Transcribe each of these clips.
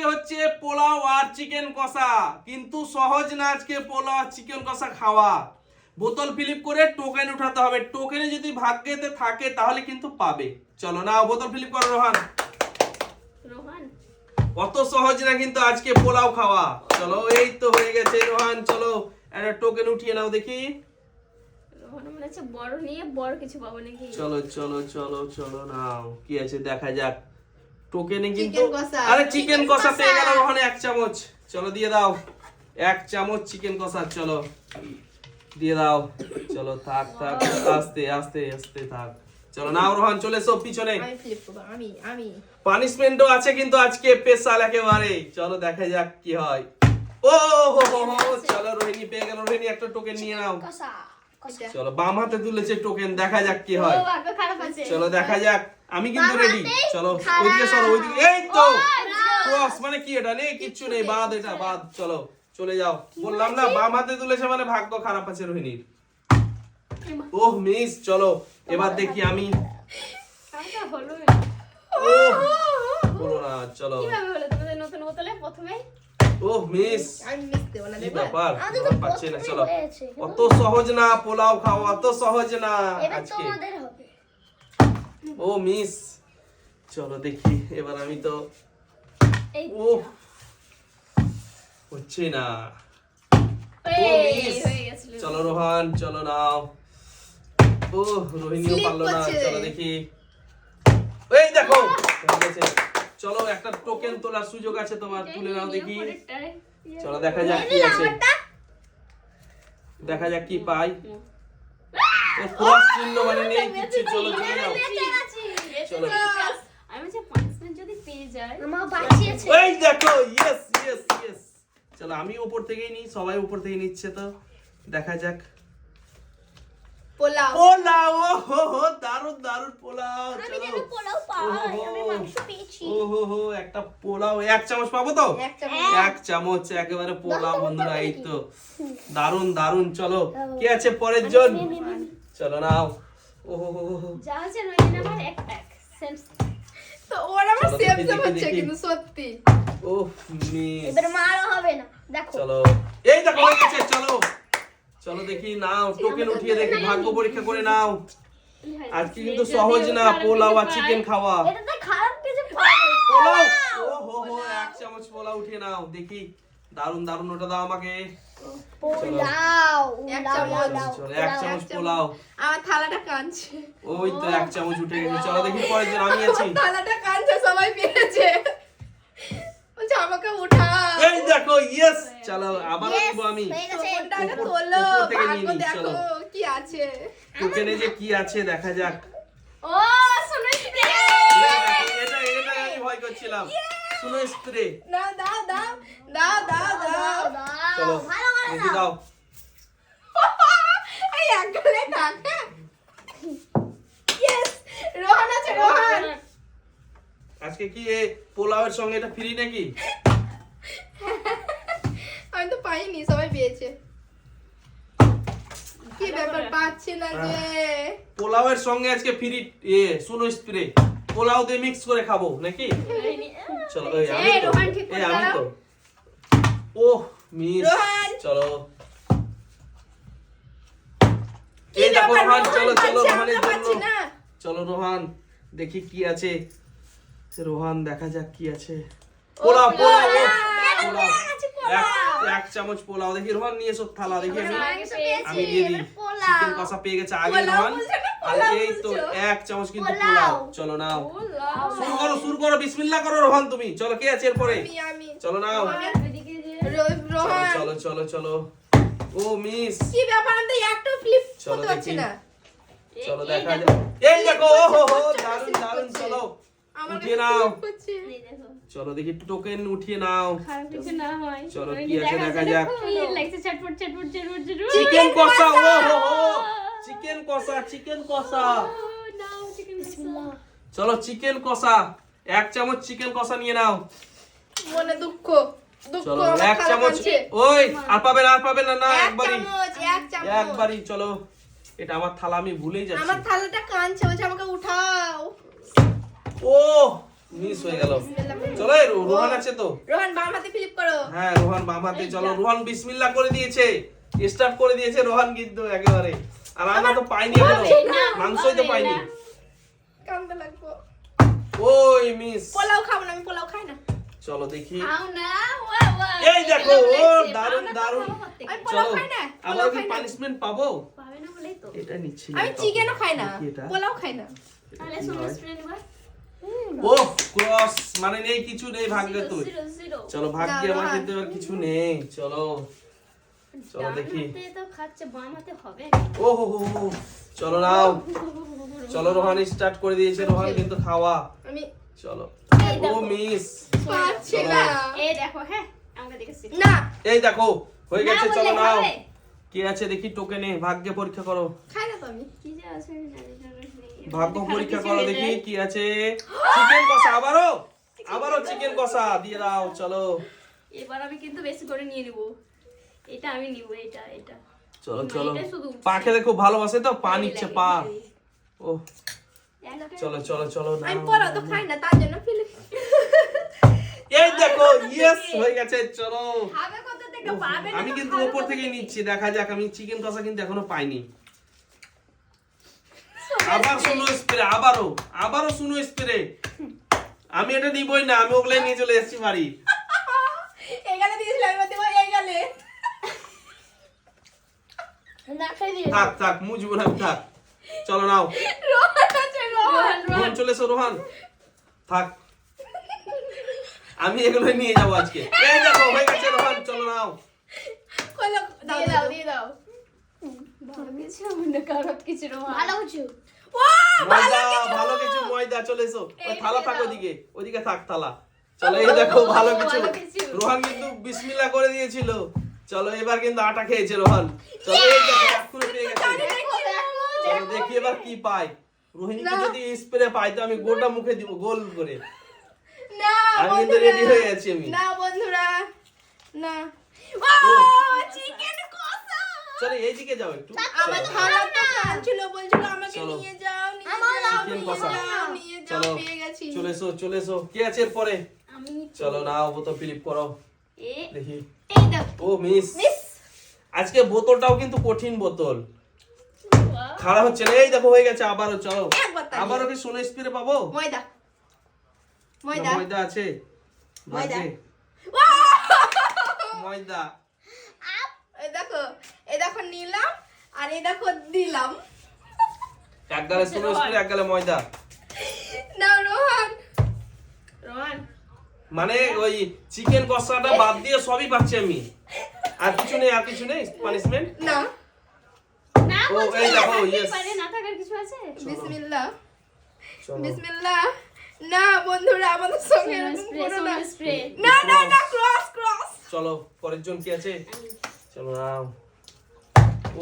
হচ্ছে পোলাও আর চিকেন কষা, কিন্তু সহজ না আজকে পোলাও আর চিকেন কষা খাওয়া। বোতল ফিলিপ করে টোকেন উঠাতে হবে, টোকেনে যদি ভাগ্যেতে থাকে তাহলে কিন্তু পাবে। চলো না বোতল ফিলিপ করো রোহান। অত সহজ না কিন্তু আজকে পোলাও খাওয়া। চলো এই তো হয়ে গেছে রোহান, চলো একটা টোকেন উঠিয়ে নাও দেখি। রোহান মনে হচ্ছে বড় নিয়ে বড় কিছু পাবো নাকি। চলো চলো চলো চলো নাও কি আছে দেখা যাক। টোকেনে কিন্তু আরে চিকেন কষা পেয়ে গেল ওখানে 1 চামচ। চলো দিয়ে দাও 1 চামচ চিকেন কষা, চলো দিয়ে দাও। চলো থাক থাক আস্তে আস্তে আস্তে থাক। চলো নাও রোহান চলে এসো পিছনে। আমি পানিশমেন্টও আছে কিন্তু আজকে স্পেশাল একেবারে। চলো দেখা যাক কি হয়। ও হো হো হো, চলো রোহিণী পেয়ে গেল। রোহিণী একটা টোকেন নিয়ে নাও। চলো বাম হাতে তুলেছে টোকেন, দেখা যাক কি হয়। চলো দেখা যাক, আমি কিন্তু রেডি। চলো ওইদিকে সরো ওইদিকে। এই তো ক্রস মানে কি এটা নেই কিচ্ছু নেই, বাদ এটা বাদ। চলো চলে যাও, বললাম না বাম হাতে তুলেছে মানে ভাগ্য খারাপ আছে রোহিণীর। ওহ মিস। চলো এবার দেখি আমি। ওহ বলো না। চলো কিভাবে হলো তোমাদের নতুন বোতলে প্রথমে? ওহ মিস, আমি মিস দেব না কি দেব। ব্যাপার আমাদের তো তোমার পাচ্ছে না। প্রথমেই চলো হয়েছে। অত সহজ না পোলাও খাওয়া, অত সহজ না এবার আজকে। তোমাদের হবে। ও মিস। চলো দেখি এবার আমি তো। এই ও হচ্ছে না। ও মিস। হয়ে গেছিল। চলো রোহান চলো নাও। ও রোহিণীও Slip পারলো না। করছে। চলো দেখি। এই দেখো হয়ে গেছে। চলো একটা টোকেন তোলার সুযোগ আছে তোমার, তুলে নাও দেখি। চলো দেখা যাক কি আছে, দেখা যাক কি পাই। ক্রস চিহ্ন মানে নেই কিচ্ছু। চলো চলে যাও। চলো আমি যে পানিশমেন্ট যদি পেয়ে যাই আমার বাঁচিয়েছে। এই দেখো ইয়েস ইয়েস ইয়েস। চলো আমি উপর থেকেই নিই, সবাই উপর থেকে নিচ্ছে তো দেখা যাক। পোলাও পোলাও হো হো, দারুন দারুন পোলাও। আমি চলো যেন পোলাও পাই, আমি মাংস পেয়েছি। ও হো হো, একটা পোলাও 1 চামচ পাবো তো? 1 চামচ। 1 চামচ একেবারে পোলাও বন্ধুরা। এই তো দারুন দারুন। চলো কি আছে পরের জন। চলো নাও। ও হো হো হো। যা আছে রইলেন আমার এক প্যাক সেম। তো ওর আমার চলো সেম দেখি, সেম দেখি, হচ্ছে দেখি। কিন্তু সত্যি। ওহ মিস। এবার মারও হবে না দেখো। চলো এই দেখো হয়ে গেছে। চলো চলো দেখি নাও টোকেন উঠিয়ে দেখি, ভাগ্য পরীক্ষা করে নাও। আজকে কিন্তু সহজ না পোলাও আর চিকেন খাওয়া। এটাতে খারাপ কিছু পাবে। পোলাও ও হো হো, 1 চামচ পোলাও উঠিয়ে নাও দেখি। দারুন দারুন, ওটা দাও আমাকে। পোলাও 1 চামচ। চলো 1 চামচ পোলাও। আমার থালাটা কাঁদছে। ওই তো 1 চামচ উঠে গেছে। চলো দেখি পরের জন আমি আছি। থালাটা কাঁদছে, সবাই পেয়েছে। বলছে আমাকে উঠাও। এই দেখো ইয়েস। চলো আবার দিব আমি। টোকেনটা আগে উপর- তোলো, উপর থেকে নিয়ে ভাগ্য নিই, দেখো চলো। কি আছে। টোকেনে যে কি আছে দেখা যাক। ও শুনে এটা এটা আমি ভয় করছিলাম। শুনো স্প্রে। দাও দাও দাও দাও দাও দাও। চলো ভালো করে দেখি দাও। এই একগালে থাক। ইয়েস, রোহান আছে রোহান। আজকে কি এই পোলাওয়ের সঙ্গে এটা ফ্রি নাকি? আমি তো পাইনি, সবাই পেয়েছে। কি ব্যাপার পাচ্ছি না যে। পোলাওয়ের সঙ্গে আজকে ফ্রি শুনো স্প্রে। পোলাও দিয়ে মিক্স করে খাবো নাকি? চলো এই আমি এই তো রোহান ঠিক করে এই আমি দাঁড়াও। তো। ওহ মিস। রোহান। চলো কি এই দেখো ব্যাপার, রোহান। চলো চলো পাচ্ছি, রোহানের আমরা পাচ্ছি জন্য। না। চলো রোহান দেখি কি আছে। রোহান দেখা যাক কি আছে। পোলাও পোলাও ও, পোলাও 1 চামচ পোলাও দেখি। রোহান নিয়ে এসো থালা দেখি। আমি দিয়ে দিই। চিকেন কষা পেয়ে গেছে আগে পোলাও রোহান। বলছো না, আর পোলাও এই তো বলছো। 1 চামচ কিন্তু পোলাও। চলো নাও শুরু করো বিসমিল্লাহ করো রোহান তুমি। চলো কে আছে এরপরে? আমি চলো নাও। রোহান। চলো চলো চলো। ও মিস। কি ব্যাপার, আমি তো একটা ফ্লিপ চলো করতে পারছি দেখি। না। চলো দেখা যাক। এই দেখো ও হো হো, দারুন দারুন। চলো আমার উঠিয়ে নাও। flip করছে। চলো দেখি টোকেন উঠিয়ে নাও। খারাপ কিছু না হয়। চলো কি আছে দেখা যাক। লাগছে চটপট চটপট চটপট চটপট। চিকেন কষা ও হো হো, চিকেন কষা চিকেন কষা। নাও চিকেন কষা। চলো চিকেন কষা 1 চামচ চিকেন কষা নিয়ে নাও। মনে দুঃখ দুঃখ চলো আমার 1 থালা চামচ। কাঁদছে। ওই আর পাবেন না না এক একবারই চামচ, এক চামচ। একবারই। চলো এটা আমার থালা, আমি ভুলেই যাচ্ছি। আমার থালাটা কাঁদছে, বলছে আমাকে উঠাও। ও মিস হয়ে গেল। চলো এই রোহান আছে তো, রোহান বাম হাতে ফ্লিপ করো। হ্যাঁ রোহান বাম হাতে। চলো রোহান বিসমিল্লাহ করে দিয়েছে, স্টার্ট করে দিয়েছে রোহান কিন্তু একেবারে। আর আমরা তো পাইনি এখনো, মাংসই তো পাইনি। কামটা লাগবো। ওই মিস। পোলাও খাবো না, আমি পোলাও খাই না। চলো দেখি, খাও না, ওয়া ওয়া। এই দেখো ও দারুন দারুন। আমি পোলাও চলো খাই না, আবার পোলাও কি খাই না। পানিশমেন্ট পাবো? পাবে না বলেই তো। এটা নিচ্ছি আমি চিকেনও খাই না, দেখি এটা। পোলাও খাই না। তাহলে কি সোনা হয়? স্প্রে নিবা। ও ক্রস, মানে নেই কিছু নেই ভাগ্যে তুই। 0 চলো ভাগ্যে না, আমার রোহান। কিন্তু আর কিছু নেই। চলো চলো ডান দেখি। হাতে তো খাচ্ছে, বাম হাতে হবে। ও হো হো হো। চলো নাও, চলো রোহান স্টার্ট করে দিয়েছে। রোহান কিন্তু খাওয়া। আমি চলো এই ও দেখো। মিস। পারছি চলো। না। এই দেখো, হ্যাঁ আমাকে দেখেছি। না, এই দেখো হয়ে গেছে। না চলো বললে নাও, হবে। কি আছে দেখি টোকেনে। ভাগ্যে পরীক্ষা করো, খাই না তো আমি। কি যে আছে আমি জানি না রে। ভাগ্য খারাপ পরীক্ষা কিছু করো হয়ে দেখি যায়। কি আছে। চিকেন কষা, আবারও চিকেন কষা দিয়ে দাও। চলো এবার আমি কিন্তু বেশি করে নিয়ে নিব। এটা আমি নিব, এটা এটা। চলো না, চলো। এটা শুধু উঠছে। পা খেতে খুব ভালোবাসে তো, পা এই নিচ্ছে লাগে, পা। এই। ও চলো চলো চলো আমি নাও। পোলাও তো খাই না, তার জন্য ফিলিপ। এই দেখো ইয়েস হয়ে গেছে। চলো খাবে কোথা থেকে? পাবে না আমি তো কিন্তু খাবে উপর কোথা থেকে থেকে? নিচ্ছি, দেখা যাক। আমি চিকেন কষা কিন্তু এখনো পাইনি। আবার শুনো স্প্রে, আবারও শুনো স্প্রে। আমি এটা নিবই না, আমি ওগুলাই নিয়ে চলে এসেছি বাড়ি। এই গালে দিয়েছিলাম, এবার দেবো এই গালে। না খাই দিয়ে। থাক থাক, মুজবো না, থাক। চলো নাও, রোহান আছে, রোহান। রোহান চলে এসো। রোহান থাক, আমি এগুলো নিয়ে যাবো আজকে। এই দেখো হয়ে গেছে রোহান। চলো নাও। কইলো দাও দিয়ে দাও দাও, দিয়ে দাও। ভালো কিছু না, খারাপ কিছু না। ভালো কিছু। ময়দা, ভালো কিছু ময়দা। চলে এসো। ওই থালা থাক, ওইদিকে থাক থালা। চলো এই দেখো ভালো কিছু। ভালো কিছু। রোহান কিন্তু বিসমিল্লাহ করে দিয়েছিল। চলো এবার কিন্তু আটা খেয়েছে রোহান। চলো এই দেখো এক্ষুনি পেয়ে গেছে। চলো দেখি এবার কি পাই। রোহিণীকে যদি স্প্রে পাই তো আমি গোটা মুখে দিব গোল করে। না আমি কিন্তু বন্ধুরা। রেডি হয়ে আছি আমি। না বন্ধুরা, না। ও চিকেন কষা। চলো এইদিকে যাও একটু। আমার চলো। খারাপ তো ছিল, বলছিল আমাকে চলো। নিয়ে যাও, নিয়ে আমার যাও, চিকেন নিয়ে কষা। যাও, নিয়ে যাও, চলো পেয়ে গেছি। চলে এসো, চলে এসো। কি আছে এরপরে? আমি চলো নাও, বোতল ফিলিপ করো এ দেখি। এই দাও। ও মিস। আজকে বোতলটাও কিন্তু কঠিন বোতল, খারাপ হচ্ছে না। এই দেখো হয়ে গেছে আবারও। চলো একবার তালি। আবারও কি সোনা স্প্রে পাবো? ময়দা, না, ময়দা, ময়দা আছে। ময়দা। ভাগ্যে। ময়দা। এই দেখো নিলাম, আর এই দেখো দিলাম। এক গালে সোনা স্প্রে, এক গালে ময়দা। না রোহান, রোহান মানে ওই চিকেন কষাটা বাদ দিয়ে সবই পাচ্ছি আমি। আর কিছু নেই, আর কিছু নেই পানিশমেন্ট। না। না ও, বলছি, এই দেখো, থাকতেই yes. পারে, না থাকার কিছু আছে। বিসমিল্লাহ, চলো বিসমিল্লাহ। না বন্ধুরা, আমাদের সঙ্গে সোনা এরকম স্প্রে, করো না। সোনা স্প্রে। না না না, ক্রস ক্রস। চলো পরের জন কি আছে? চলো নাও।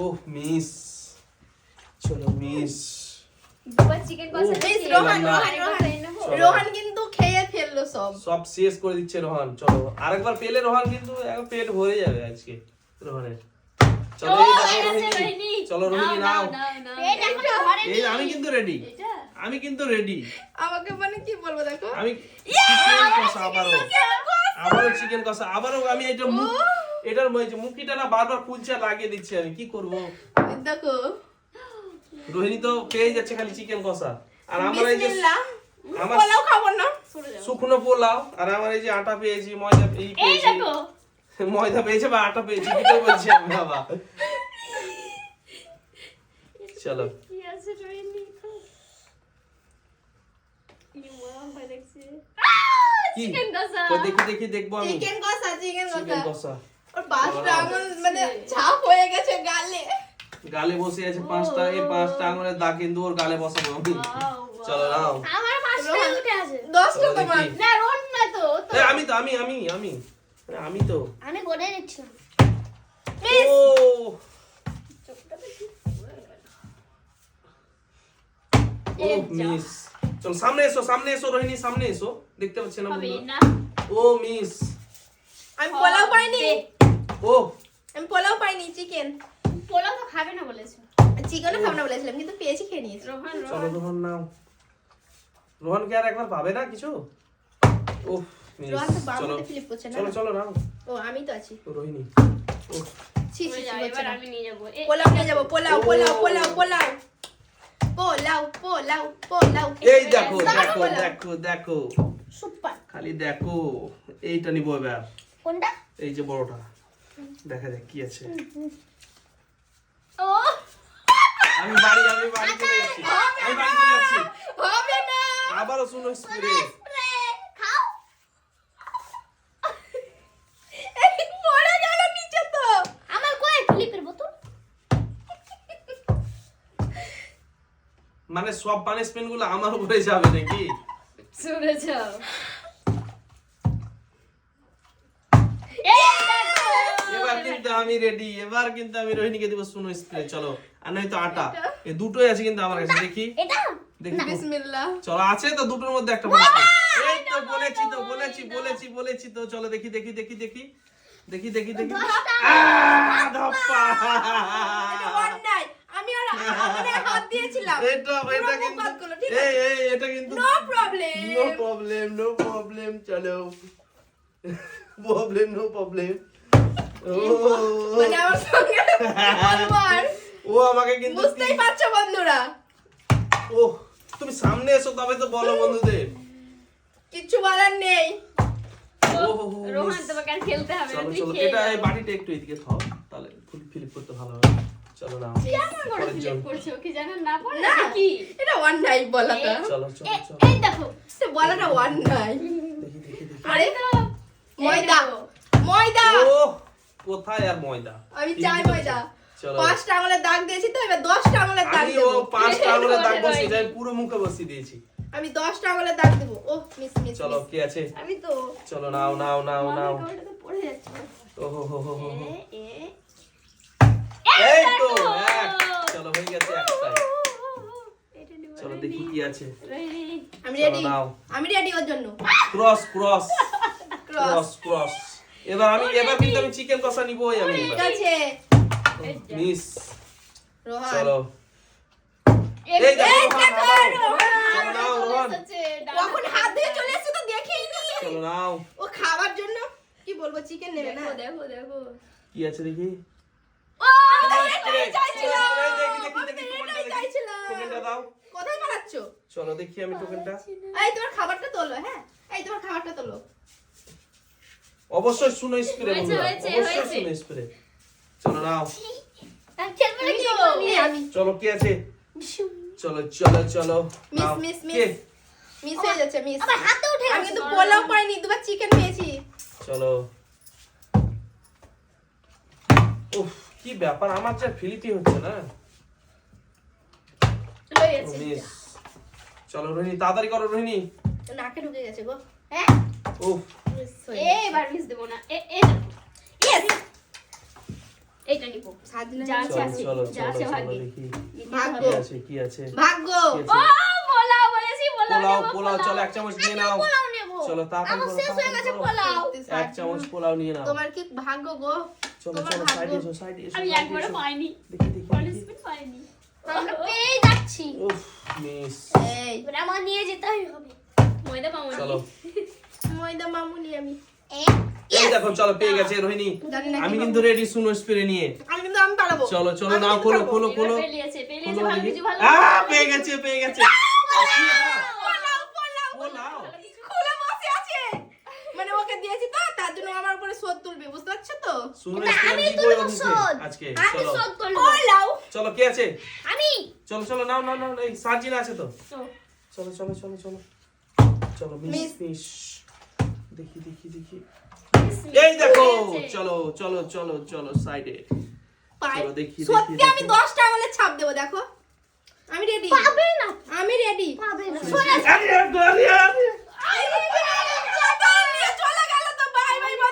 ওহ মিস। চলো মিস। দুবার চিকেন কষা ও, দিয়েছি। রোহান, না। রোহান, রোহান। চলো। রোহান কিন্তু খেয়ে ফেললো সব। সব শেষ করে দিচ্ছে রোহান। চলো আরেকবার পেলে রোহান কিন্তু একবার পেট ভরে যাবে আজকে রোহানের। চলো এই দেখো এই আছে রোহিণী। রোহিণী। চলো রোহিণী নাও। এই দেখো ঘরে এই আমি কিন্তু রেডি, এটা আমি কিন্তু রেডি। আমাকে মানে কি বলবো দেখো। আমি চিকেন কষা আবারও চিকেন কষা আবারও। আমি এটা এটার মুখিটা না বারবার কুলচা লাগিয়ে দিচ্ছি। আমি কি করব? দেখো রোহিণী তো পেয়ে যাচ্ছে খালি চিকেন কষা। আর আমার এই যে বিসমিল্লাহ। আমার পোলাও খাবো না। সরে যাও। শুকনো পোলাও, আর আমার এই যে আটা পেয়েছি, ময়দা এই পেয়েছি। দেখো ময়দা পেয়েছে বা আটা পেয়েছি, দুটোই বলছি আমি বাবা। চলো কি আছে রোহিণী। কি মজা হয় দেখছি। কি চিকেন কষা। তো দেখি দেখি দেখবো আমি। চিকেন কষা, চিকেন চিকেন কষা। কষা ওর পাঁচটা আঙুল মানে ছাপ হয়ে গেছে গালে। গালে বসে আছে পাঁচটা। এই পাঁচটা আঙুলের দাগ কিন্তু ওর গালে বসাবো আমি। চলো নাও। আমার পাঁচটা উঠে আছে। 10টা চলো তোমার। দেখি। না রোহন না তো তো। এই আমি তো আমি তো আমি গোনে নিচ্ছিলাম। ও ও মিস। চল সামনে এসো রোহিণী, সামনে এসো। দেখতে পাচ্ছি না হবে বন্ধু। না। ও মিস। আমি পোলাও পাইনি। ও আমি পোলাও পাইনি, চিকেন। পোলাও তো খাবে না বলেছো। চিকেনও খাবো না বলেছিলাম, কিন্তু পেয়েছি, খেয়ে নিয়েছি। রোহন চলো রোহন নাও। রোহন কি আর একবার পাবে না কিছু? উফ মিস রোহান তো বাম চলো হাতে ফ্লিপ করছে না চলো চলো নাও ও আমি তো আছি রোহিণী উফ ছি ছি ছি, হচ্ছে এবার না। আমি নিয়ে যাবো পোলাও নিয়ে যাবো পোলাও পোলাও পোলাও পোলাও পোলাও পোলাও পোলাও এই দেখো দারুণ দেখো পোলাও। দেখো দেখো সুপার খালি দেখো এইটা নিবো এবার কোনটা এই যে বড়টা দেখা যাক কি আছে ও আমি বাড়ি চলে যাচ্ছি আমি বাড়ি চলে যাচ্ছি হবে না আবারও শুনো স্প্রে খাও এই পড়ে গেল নিচে তো আমার কই ফ্লিপের বোতল মানে সব পানিশমেন্ট গুলো আমার উপরে যাবে নাকি সরে যাও এবার কিন্তু আমি রেডি এবার কিন্তু আমি রোহিণীকে দিব শুনো স্প্রে চলো আর নয়তো আটা এই দুটোই আছে কিন্তু আমার কাছে দেখি এটা দেখি তো। বিসমিল্লাহ চলো আছে তো দুটোর মধ্যে একটা এই তো বলেছি তো চলো দেখি ধপ্পা। এটা অন্যায় আমি আর আমাদের হাত দিয়েছিলাম এটা কিন্তু বাদ করলো, ঠিক এটা কিন্তু নো প্রবলেম নো প্রবলেম চলো নো প্রবলেম ও মানে আমার সঙ্গে বলবার ও আমাকে কিন্তু বুঝতেই পারছো বন্ধুরা ও তুমি সামনে এসো তবে তো বলো বন্ধুদের কিচ্ছু বলার নেই রোহান তোমাকে আর খেলতে হবে না চলো তুমি চলো খেয়ে এটা যাও। এই বাটিটা একটু এদিকে থাও তাহলে ফুল ফিলিপ করতে ভালো হবে চলো নাও কেমন করে পরের ফিলিপ জন। করছো কি জানেন না পড়ে না কি এটা অন্যায় বলাটা চলো চলো চলো এই দেখো সে বলাটা অন্যায় দেখি আরে তো ময়দা ময়দা ও কোথায় আর ময়দা আমি চাই ময়দা চলো 5টা আঙুলের দাগ দিয়েছি তো এবার 10টা আঙুলের দাগ আমি দেব ও 5টা আঙুলে দাগ রোহিণী। বসিয়ে যাই পুরো মুখে বসিয়ে দিয়েছি আমি 10টা আঙুলের দাগ দেব ও মিস মিস চলো কি আছে আমি তো চলো নাও মাথার কাপড়টা তো পড়ে যাচ্ছে ওহো হো হো হো হো। এ এই তো দেখো। এক চলো হয়ে গেছে একটাই এটা নিবো চলো দেখি কি আছে রোহিণী আমি চলো রেডি নাও আমি রেডি ওর জন্য ক্রস ক্রস এবার কিন্তু আমি চিকেন কষা নিবই আমি ঠিক এবার আছে মিস রোহান চলো এই এই দেখো এই রোহান, দেখো, আবার। রোহান। চলো নাও রোহান কখন হাত দিয়ে চলে এসেছে তো দেখিনি চলো নাও ও খাবার জন্য কি বলবো চিকেন নেবে না দেখো দেখো কি আছে দেখি এটাই চাইছিলাম এই দেখি এটাই টোকেনটা চাইছিলাম দাও কোথায় পালাচ্ছ চলো দেখি আমি টোকেনটা এই তোমার খাবারটা তোলো হ্যাঁ এই তোমার খাবারটা তোলো অবশ্যই শুনো স্প্রে হয়েছে, বন্ধুরা হয়েছে, অবশ্যই হয়েছে। শুনো স্প্রে চলো নাও খেলবে নাকি আমি চলো কি আছে চলো চলো চলো মিস, নাও। Miss, miss. কে? মিস হয়ে যাচ্ছে মিস আমার হাতে উঠে আমি গেছে। কিন্তু পোলাও পাইনি দুবার চিকেন পেয়েছি চলো উফ কি ব্যাপার আমার যা ফিলিপি হচ্ছে না লয়ে ও গেছে মিস চলো রোহিণী তাড়াতাড়ি করো রোহিণী নাকে ঢুকে গেছে গো হ্যাঁ উফ মিস হয়ে এবার মিস দেবো না ইয়েস এইটা নিব সাজিনা যা আছে, চলো চলো যা চলো আছে চলো ভাগ্যে। দেখি ভাগ্য কি আছে কি আছে ভাগ্য কি ও আছে? পোলাও বলেছি পোলাও পোলাও নেবো, পোলাও চলো এক চামচ নিয়ে নাও পোলাও নেব চলো তাড়াতাড়ি আমার করো, শেষ হয়ে গেছে তাড়াতাড়ি করো। পোলাও এক চামচ পোলাও নিয়ে নাও তোমার কি ভাগ্য গো চলো তোমার চলো ভাগ্য। সাইডে এসো সাইডে এসো আমি side এ একবারও এসো। পাইনি দেখি দেখি দেখি পানিশমেন্ট পাইনি আমরা পেয়ে যাচ্ছি উফ মিস এই এবার আমার নিয়ে যেতেই হবে ময়দা পাবো চলো ময়দা মামুনি আমি এই দেখো চলো পেয়ে গেছে রোহিণী জানি না আমি কি কিন্তু রেডি শুনো স্প্রে নিয়ে আমি পালাবো চলো চলো আমি নাও কিন্তু খোলো পারবো। খোলো খোলো পেলিয়েছে খোলো ভালো দেখি। কিছু ভালো পেয়ে গেছে পেয়ে গেছে পোলাও পোলাও পোলাও খুলে বসে আছে মানে ওকে দিয়েছি তো তার জন্য আমার উপরে শোধ তুলবে বুঝতে পারছো তো শুনো স্প্রে দিবই আজকে আমি চলো শোধ তুলবো পোলাও চলো কে আছে আমি চলো চলো নাও নাও নাও এই সার্জিনা আছে তো তো চলো চলো চলো চলো চলো মিস মিস। মিস দেখি দেখি দেখি miss এই দেখো হয়েছে। চলো চলো চলো চলো সাইডে পাই চলো দেখি, সত্যি দেখি, আমি দেখি। 10টা আঙুলে ছাপ দেবো দেখো আমি রেডি পাবে না আমি রেডি পাবে না আরে আরে